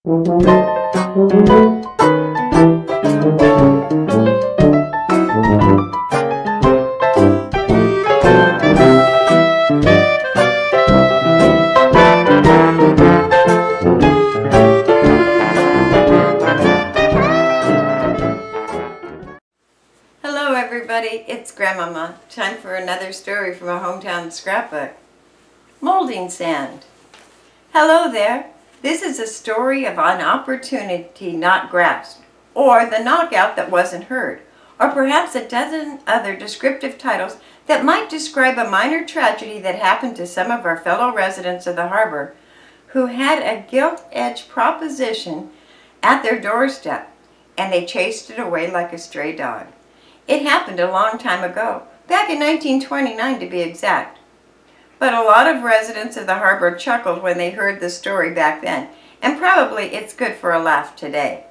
Hello everybody, it's Grandmama. Time for another story from a hometown scrapbook. Molding sand. Hello there. This is a story of an opportunity not grasped, or the knockout that wasn't heard, or perhaps a dozen other descriptive titles that might describe a minor tragedy that happened to some of our fellow residents of the harbor who had a gilt-edged proposition at their doorstep, and they chased it away like a stray dog. It happened a long time ago, back in 1929 to be exact. But a lot of residents of the harbor chuckled when they heard the story back then, and probably it's good for a laugh today.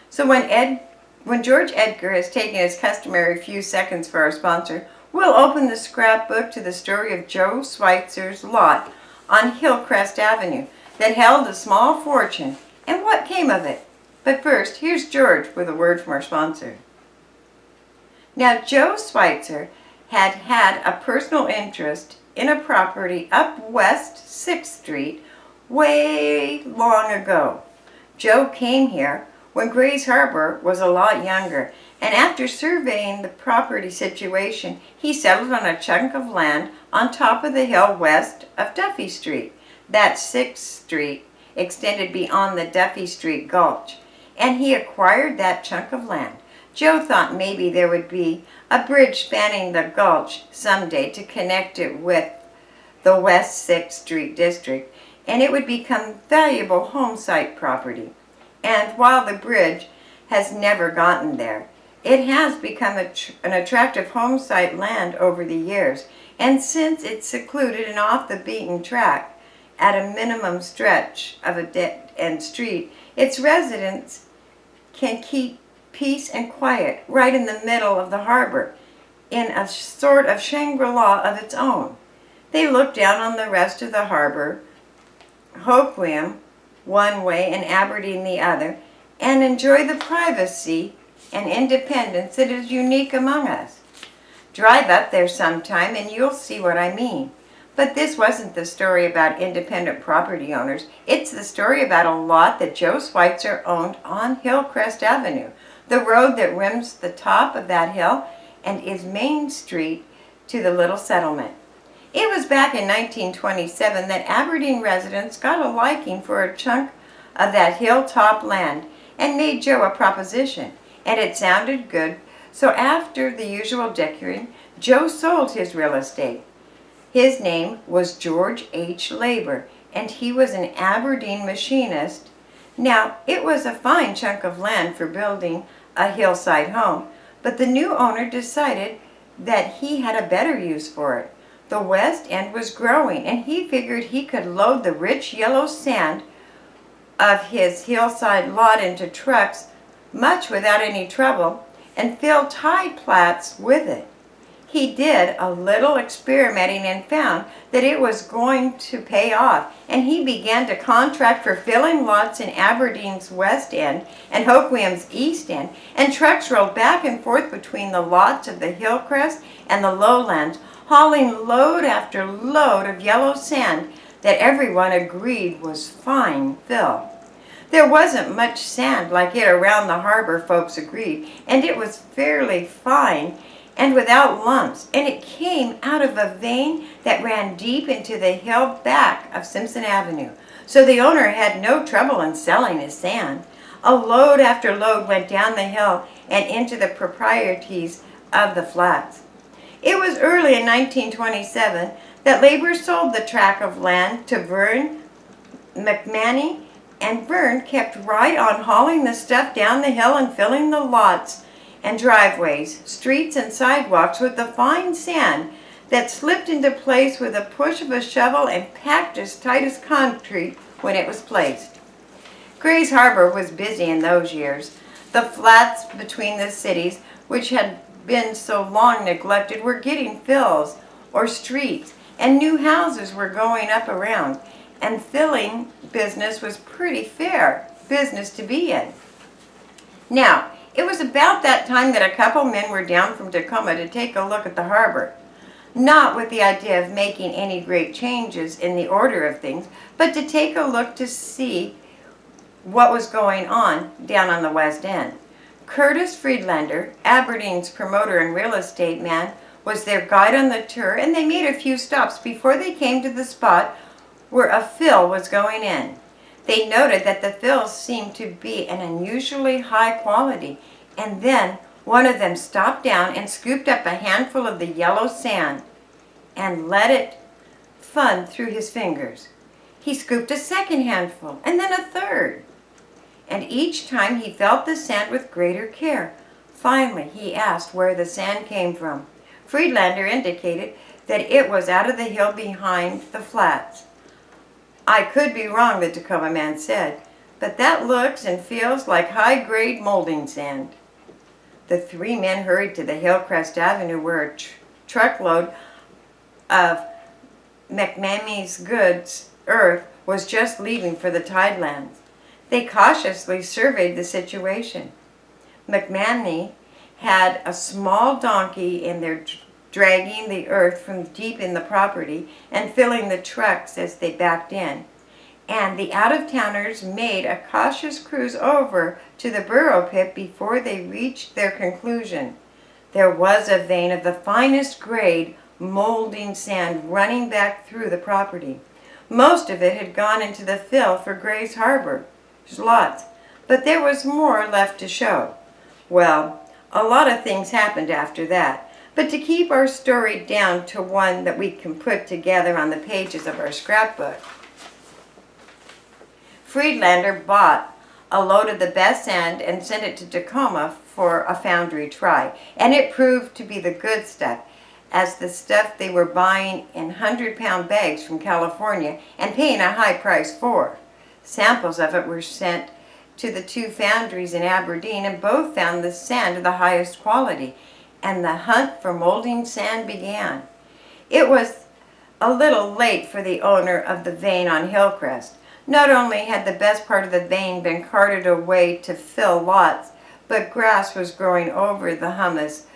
So when George Edgar has taken his customary few seconds for our sponsor, we'll open the scrapbook to the story of Joe Schweitzer's lot on Hillcrest Avenue that held a small fortune and what came of it. But first, here's George with a word from our sponsor. Now, Joe Schweitzer had a personal interest in a property up West 6th Street way long ago. Joe came here when Grays Harbor was a lot younger, and after surveying the property situation, he settled on a chunk of land on top of the hill west of Duffy Street. That 6th Street extended beyond the Duffy Street Gulch, and he acquired that chunk of land. Joe thought maybe there would be a bridge spanning the gulch someday to connect it with the West 6th Street district, and it would become valuable home site property. And while the bridge has never gotten there, it has become an attractive home site land over the years, and since it's secluded and off the beaten track at a minimum stretch of a dead-end street, its residents can keep peace and quiet right in the middle of the harbor in a sort of Shangri-La of its own. They look down on the rest of the harbor, Hoquiam one way and Aberdeen the other, and enjoy the privacy and independence that is unique among us. Drive up there sometime and you'll see what I mean. But this wasn't the story about independent property owners. It's the story about a lot that Joe Schweitzer owned on Hillcrest Avenue, the road that rims the top of that hill and is Main Street to the little settlement. It was back in 1927 that Aberdeen residents got a liking for a chunk of that hilltop land and made Joe a proposition, and it sounded good, so after the usual dickering, Joe sold his real estate. His name was George H. Labor, and he was an Aberdeen machinist. Now, it was a fine chunk of land for building a hillside home, but the new owner decided that he had a better use for it. The West End was growing, and he figured he could load the rich yellow sand of his hillside lot into trucks, much without any trouble, and fill tide flats with it. He did a little experimenting and found that it was going to pay off, and he began to contract for filling lots in Aberdeen's West End and Hoquiam's East End, and trucks rolled back and forth between the lots of the Hillcrest and the lowlands, hauling load after load of yellow sand that everyone agreed was fine fill. There wasn't much sand like it around the harbor, folks agreed, and it was fairly fine and without lumps, and it came out of a vein that ran deep into the hill back of Simpson Avenue, so the owner had no trouble in selling his sand. A load after load went down the hill and into the proprieties of the flats. It was early in 1927 that Labor sold the tract of land to Vern McManey, and Vern kept right on hauling the stuff down the hill and filling the lots and driveways, streets, and sidewalks with the fine sand that slipped into place with a push of a shovel and packed as tight as concrete when it was placed. Grays Harbor was busy in those years. The flats between the cities, which had been so long neglected, were getting fills or streets, and new houses were going up around, and filling business was pretty fair. business to be in. Now, it was about that time that a couple men were down from Tacoma to take a look at the harbor. Not with the idea of making any great changes in the order of things, but to take a look to see what was going on down on the West End. Curtis Friedlander, Aberdeen's promoter and real estate man, was their guide on the tour, and they made a few stops before they came to the spot where a fill was going in. They noted that the fills seemed to be an unusually high quality, and then one of them stopped down and scooped up a handful of the yellow sand and let it fun through his fingers. He scooped a second handful and then a third, and each time he felt the sand with greater care. Finally, he asked where the sand came from. Friedlander indicated that it was out of the hill behind the flats. "I could be wrong," the Tacoma man said, "but that looks and feels like high-grade molding sand." The three men hurried to the Hillcrest Avenue where a truckload of McMamie's goods earth was just leaving for the Tidelands. They cautiously surveyed the situation. McMamie had a small donkey in there dragging the earth from deep in the property and filling the trucks as they backed in. And the out-of-towners made a cautious cruise over to the burrow pit before they reached their conclusion. There was a vein of the finest grade molding sand running back through the property. Most of it had gone into the fill for Grays Harbor. There's lots, but there was more left to show. Well, a lot of things happened after that, but to keep our story down to one that we can put together on the pages of our scrapbook, Friedlander bought a load of the best sand and sent it to Tacoma for a foundry try, and it proved to be the good stuff, as the stuff they were buying in 100-pound bags from California and paying a high price for. Samples of it were sent to the two foundries in Aberdeen, and both found the sand of the highest quality, and the hunt for molding sand began. It was a little late for the owner of the vein on Hillcrest. Not only had the best part of the vein been carted away to fill lots, but grass was growing over the humus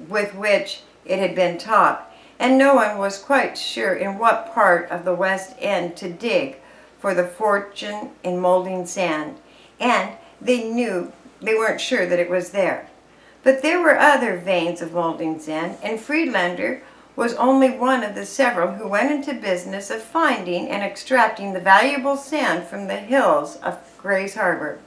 with which it had been topped, and no one was quite sure in what part of the West End to dig for the fortune in molding sand, and they weren't sure that it was there. But there were other veins of molding sand, and Friedlander was only one of the several who went into business of finding and extracting the valuable sand from the hills of Grays Harbor.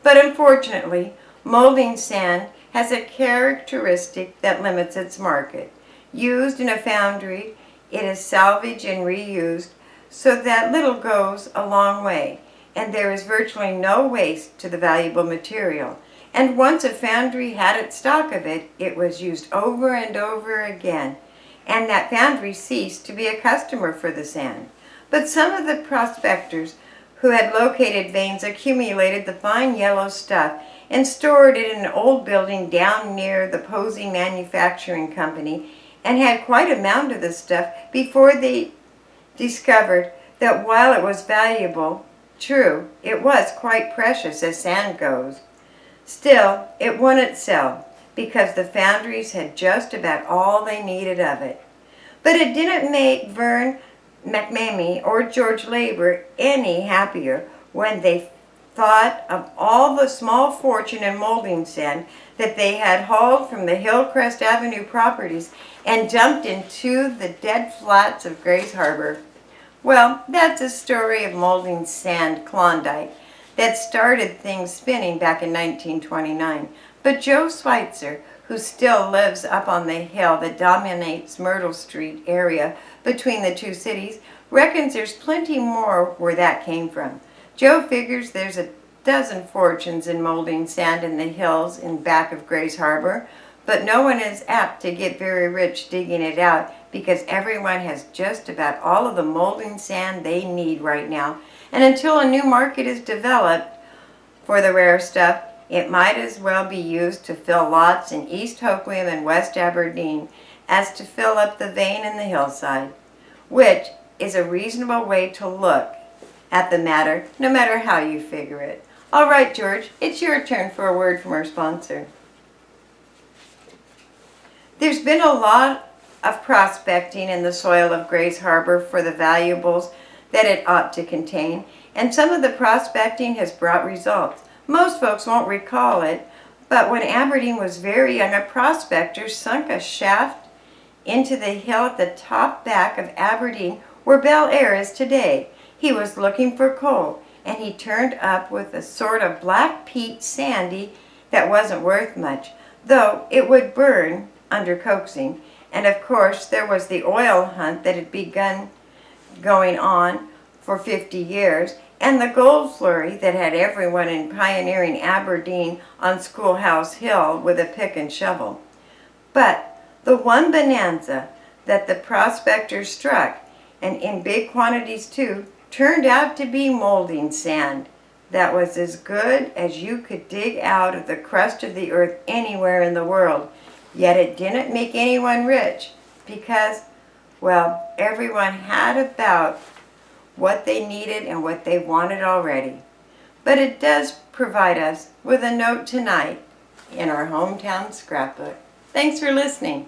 But unfortunately, molding sand has a characteristic that limits its market. Used in a foundry, it is salvaged and reused, so that little goes a long way, and there is virtually no waste to the valuable material. And once a foundry had its stock of it, it was used over and over again, and that foundry ceased to be a customer for the sand. But some of the prospectors who had located veins accumulated the fine yellow stuff and stored it in an old building down near the Posey Manufacturing Company, and had quite a mound of the stuff before they discovered that while it was valuable, true, it was quite precious as sand goes. Still, it wouldn't sell, because the foundries had just about all they needed of it. But it didn't make Vern McMamie or George Labor any happier when they thought of all the small fortune in molding sand that they had hauled from the Hillcrest Avenue properties and dumped into the dead flats of Grays Harbor. Well, that's a story of molding sand Klondike that started things spinning back in 1929. But Joe Schweitzer, who still lives up on the hill that dominates Myrtle Street area between the two cities, reckons there's plenty more where that came from. Joe figures there's a dozen fortunes in molding sand in the hills in back of Grays Harbor, but no one is apt to get very rich digging it out because everyone has just about all of the molding sand they need right now. And until a new market is developed for the rare stuff, it might as well be used to fill lots in East Hoquiam and West Aberdeen as to fill up the vein in the hillside, which is a reasonable way to look at the matter, no matter how you figure it. All right, George, it's your turn for a word from our sponsor. There's been a lot of prospecting in the soil of Grays Harbor for the valuables that it ought to contain, and some of the prospecting has brought results. Most folks won't recall it, but when Aberdeen was very young, a prospector sunk a shaft into the hill at the top back of Aberdeen, where Bel Air is today. He was looking for coal, and he turned up with a sort of black peat sandy that wasn't worth much, though it would burn under coaxing. And of course there was the oil hunt that had begun going on for 50 years, and the gold flurry that had everyone in pioneering Aberdeen on Schoolhouse Hill with a pick and shovel. But the one bonanza that the prospectors struck, and in big quantities too, turned out to be molding sand that was as good as you could dig out of the crust of the earth anywhere in the world. Yet it didn't make anyone rich because, well, everyone had about what they needed and what they wanted already. But it does provide us with a note tonight in our hometown scrapbook. Thanks for listening.